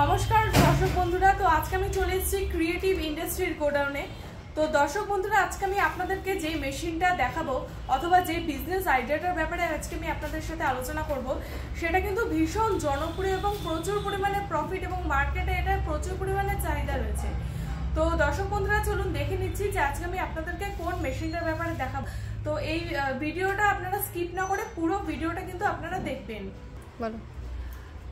নমস্কার দর্শক বন্ধুরা। তো আজকে আমি চলে এসেছি ক্রিয়েটিভ ইন্ডাস্ট্রির গোডাউনে। তো দর্শক বন্ধুরা, আজকে আমি আপনাদেরকে যে মেশিনটা দেখাবো অথবা যে বিজনেস আইডিয়াটার ব্যাপারে আজকে আমি আপনাদের সাথে আলোচনা করব, সেটা কিন্তু ভীষণ জনপ্রিয় এবং প্রচুর পরিমাণে প্রফিট এবং মার্কেটে এটার প্রচুর পরিমাণে চাহিদা রয়েছে। তো দর্শক বন্ধুরা, চলুন দেখে নিচ্ছি যে আজকে আমি আপনাদেরকে কোন মেশিনটার ব্যাপারে দেখাবো। তো এই ভিডিওটা আপনারা স্কিপ না করে পুরো ভিডিওটা কিন্তু আপনারা দেখবেন। বলো।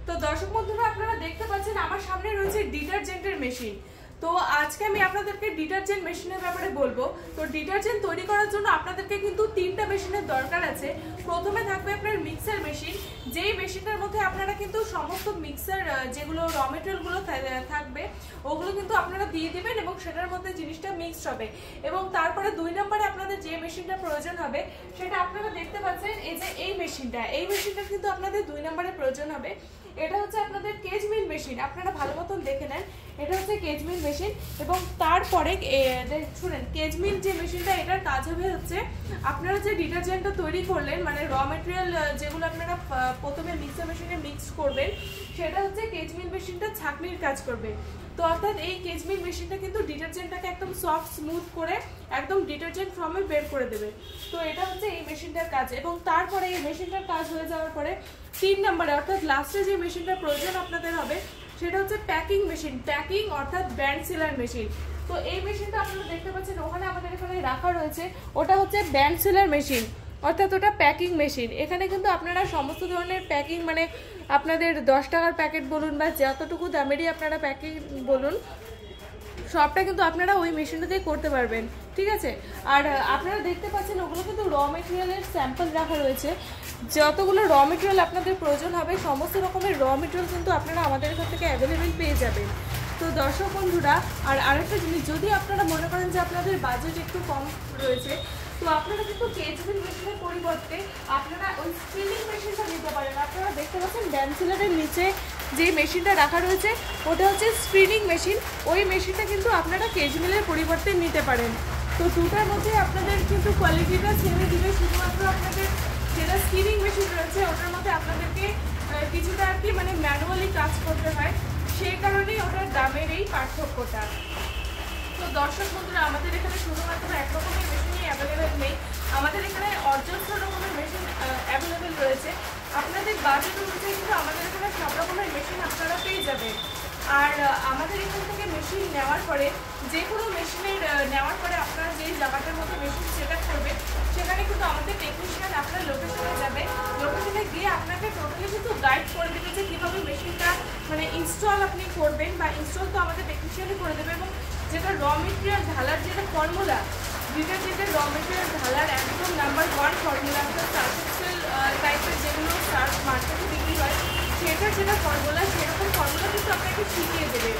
তো দর্শক বন্ধুরা, আপনারা দেখতে পাচ্ছেন আমার সামনে রয়েছে ডিটারজেন্টের মেশিন। তো আজকে আমি আপনাদেরকে ডিটারজেন্ট মেশিনের ব্যাপারে বলবো। তো ডিটারজেন্ট তৈরি করার জন্য আপনাদেরকে কিন্তু তিনটা মেশিনের দরকার আছে। প্রথমে থাকবে আপনার মিক্সার মেশিন, যেই মেশিনটার মধ্যে আপনারা কিন্তু সমস্ত মিক্সার যেগুলো র মেটেরিয়ালগুলো থাকবে ওগুলো কিন্তু আপনারা দিয়ে দিবেন এবং সেটার মধ্যে জিনিসটা মিক্সড হবে। এবং তারপরে 2 নম্বরে আপনাদের যে মেশিনটা প্রয়োজন হবে সেটা আপনারা দেখতে পাচ্ছেন, এই যে এই মেশিনটা কিন্তু আপনাদের 2 নম্বরে প্রয়োজন হবে। এটা হচ্ছে আপনাদের কেজ মিল মেশিন। আপনারা ভালো মতন দেখে নেন, এটা হচ্ছে কেজ মিল মেশিন। এবং তারপরে শুনেন, কেজ মিল যে মেশিনটা, এটার কাজ হবে হচ্ছে আপনারা যে ডিটারজেন্টটা তৈরি করলেন, মানে র মেটেরিয়াল যেগুলো আপনারা প্রথমে মিক্সার মেশিনে মিক্স করবেন, সেটা হচ্ছে কেজ মিল মেশিনটা ছাঁকনির কাজ করবে। তো অর্থাৎ এই কেজ মিল মেশিনটা কিন্তু ডিটারজেন্টটাকে একদম সফট স্মুথ করে একদম ডিটারজেন্ট ফর্মে বের করে দেবে। তো এটা হচ্ছে এই মেশিনটার কাজ। এবং তারপরে এই মেশিনটার কাজ হয়ে যাওয়ার পরে 3 নম্বরে অর্থাৎ লাস্টে যে মেশিনটার প্রয়োজন আপনাদের হবে সেটা হচ্ছে প্যাকিং মেশিন, প্যাকিং অর্থাৎ ব্যান্ড সিলার মেশিন। তো এই মেশিনটা আপনারা দেখতে পাচ্ছেন ওখানে আমাদের এখানে রাখা রয়েছে, ওটা হচ্ছে ব্যান্ড সিলার মেশিন অর্থাৎ ওটা প্যাকিং মেশিন। এখানে কিন্তু আপনারা সমস্ত ধরনের প্যাকিং, মানে আপনাদের 10 টাকার প্যাকেট বলুন বা যতটুকু দামেরই আপনারা প্যাকিং বলুন, সবটা কিন্তু আপনারা ওই মেশিনটাতেই করতে পারবেন, ঠিক আছে। আর আপনারা দেখতে পাচ্ছেন ওগুলো কিন্তু র মেটেরিয়ালের স্যাম্পল রাখা রয়েছে। যতগুলো র মেটেরিয়াল আপনাদের প্রয়োজন হবে সমস্ত রকমের র মেটেরিয়াল কিন্তু আপনারা আমাদের এখান থেকে অ্যাভেলেবেল পেয়ে যাবেন। তো দর্শক বন্ধুরা, আর আরেকটা জিনিস, যদি আপনারা মনে করেন যে আপনাদের বাজেট একটু কম রয়েছে, তো আপনারা কিন্তু কেজ মিল মেশিনের পরিবর্তে আপনারা ওই স্পিনিং মেশিনটা নিতে পারেন। আপনারা দেখতে পাচ্ছেন ড্যান্সিলারের নিচে যে মেশিনটা রাখা রয়েছে ওটা হচ্ছে স্পিনিং মেশিন। ওই মেশিনটা কিন্তু আপনারা কেজ মিলের পরিবর্তে নিতে পারেন। তো দুটার মধ্যে আপনাদের কিন্তু কোয়ালিটিটা ছেড়ে দিবে, শুধুমাত্র আপনাদের যেটা স্পিনিং মেশিন রয়েছে ওটার মধ্যে আপনাদেরকে কিছুটা আর কি মানে ম্যানুয়ালি কাজ করতে হয়, সেই কারণেই ওটার দামের এই পার্থক্যটা। তো দর্শক বন্ধুরা, আমাদের এখানে শুধুমাত্র একরকমের মেশিনই অ্যাভেলেবেল নেই, আমাদের এখানে অজস্র রকমের মেশিন অ্যাভেলেবেল রয়েছে। আপনাদের বাজেট অনুযায়ী কিন্তু আমাদের এখানে সব রকমের মেশিন আপনারা পেয়ে যাবেন। আর আমাদের এখান থেকে মেশিন নেওয়ার পরে, যে কোনো মেশিনের নেওয়ার পরে আপনারা যেই জায়গাটার মধ্যে মেশিন সেট আপ করবে সেখানে কিন্তু আমাদের টেকনিশিয়ান আপনার লোকেশনে যাবে, লোকেশনে গিয়ে আপনাকে টোটালি কিন্তু গাইড করে দেবে যে কীভাবে মেশিনটা মানে ইনস্টল আপনি করবেন, বা ইনস্টল তো আমাদের টেকনিশিয়ানই করে দেবে। এবং যেটা র মেটেরিয়াল ঢালার যেটা ফর্মুলা, ডিটারজেন্টের র মেটেরিয়াল ঢালার একদম নাম্বার 1 ফর্মুলা, আপনার সার্ফ এক্সেল টাইপের যেগুলো সার্ফ মার্কেটে বিক্রি হয় সেটার যেটা ফর্মুলা, সেরকম ফর্মুলা কিন্তু আপনাকে শিখিয়ে দেবে।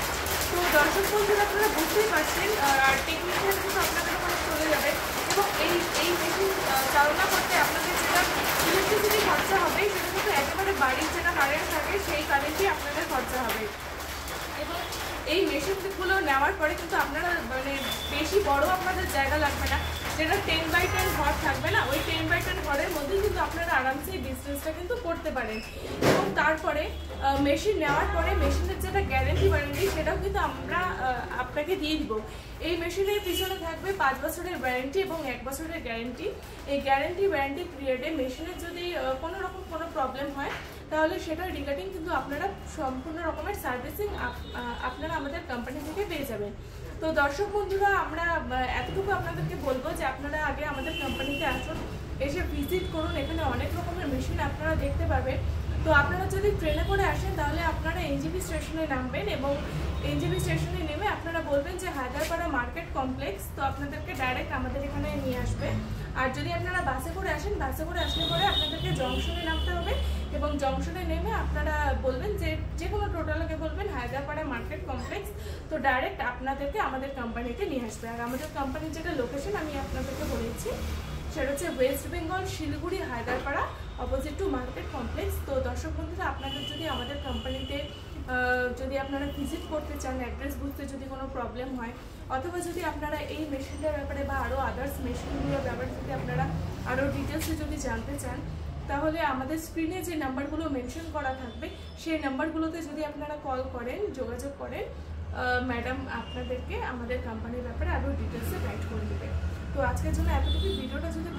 তো দর্শক বন্ধুরা, আপনারা বুঝতেই পারছেন, আর টেকনিশিয়ান কিন্তু আপনাদের ওখানে চলে যাবে। এবং এই মেশিন চালনা করতে আপনাদের যেটা ইলেকট্রিসিটি খরচা হবে সেটা কিন্তু একেবারে বাড়ির যেটা কারেন্ট থাকে সেই কারেন্টই আপনাদের খরচা হবে। এবং এই মেশিনগুলো নেওয়ার পরে কিন্তু আপনারা মানে বেশি বড় আপনাদের জায়গা লাগবে না, যেটা 10x10 ঘর থাকবে না, ওই 10x10 ঘরের মধ্যেই কিন্তু আপনারা আরামসে এই বিজনেসটা কিন্তু করতে পারেন। এবং তারপরে মেশিন নেওয়ার পরে মেশিনের যেটা গ্যারেন্টি ওয়ারেন্টি সেটাও কিন্তু আমরা আপনাকে দিয়ে দিব। এই মেশিনের পিছনে থাকবে 5 বছরের ওয়ারেন্টি এবং 1 বছরের গ্যারেন্টি। এই গ্যারেন্টি ওয়ারেন্টি পিরিয়ডে মেশিনের যদি কোনো রকম কোনো প্রবলেম হয় তাহলে সেটার রিগার্ডিং কিন্তু আপনারা সম্পূর্ণ রকমের সার্ভিসিং আপনারা আমাদের কোম্পানি থেকে পেয়ে যাবেন। তো দর্শক বন্ধুরা, আমরা এতটুকু আপনাদেরকে বলবো যে আপনারা আগে আমাদের কোম্পানিতে আসুন, এসে ভিজিট করুন, এখানে অনেক রকমের মেশিন আপনারা দেখতে পাবেন। তো আপনারা যদি ট্রেনে করে আসেন তাহলে আপনারা এনজেপি স্টেশনে নামবেন এবং এনজেপি স্টেশনে নেমে আপনারা বলবেন যে হায়দ্রাপাড়া মার্কেট কমপ্লেক্স, তো আপনাদেরকে ডাইরেক্ট আমাদের এখানে নিয়ে আসবে। আর যদি আপনারা বাসে করে আসেন, বাসে করে আসলে পরে আপনাদেরকে জংশনে নামতে হবে এবং জংশনে নেমে আপনারা বলবেন যে কোনো টোটালকে বলবেন হায়দ্রাপাড়া মার্কেট কমপ্লেক্স, তো ডাইরেক্ট আপনাদেরকে আমাদের কোম্পানিতে নিয়ে আসবে। আর আমাদের কোম্পানির যেটা লোকেশন আমি আপনাদেরকে বলেছি সেটা হচ্ছে West Bengal, Siliguri, Haiderpara, opposite to market complex. তো দর্শক বন্ধুরা, আপনাদের যদি আমাদের কোম্পানিতে যদি আপনারা ভিজিট করতে চান, অ্যাড্রেস বুঝতে যদি কোনো প্রবলেম হয়, অথবা যদি আপনারা এই মেশিনটার ব্যাপারে বা আরও আদার্স মেশিনগুলোর ব্যাপারে যদি আপনারা আরও ডিটেলসে যদি জানতে চান, তাহলে আমাদের স্ক্রিনে যে নাম্বারগুলো মেনশন করা থাকবে সেই নাম্বারগুলোতে যদি আপনারা কল করেন, যোগাযোগ করেন, ম্যাডাম আপনাদেরকে আমাদের কোম্পানির ব্যাপারে আরও ডিটেলসে গাইড করে দেবে। তো আজকের জন্য এতটুকু। ভিডিওটা যদি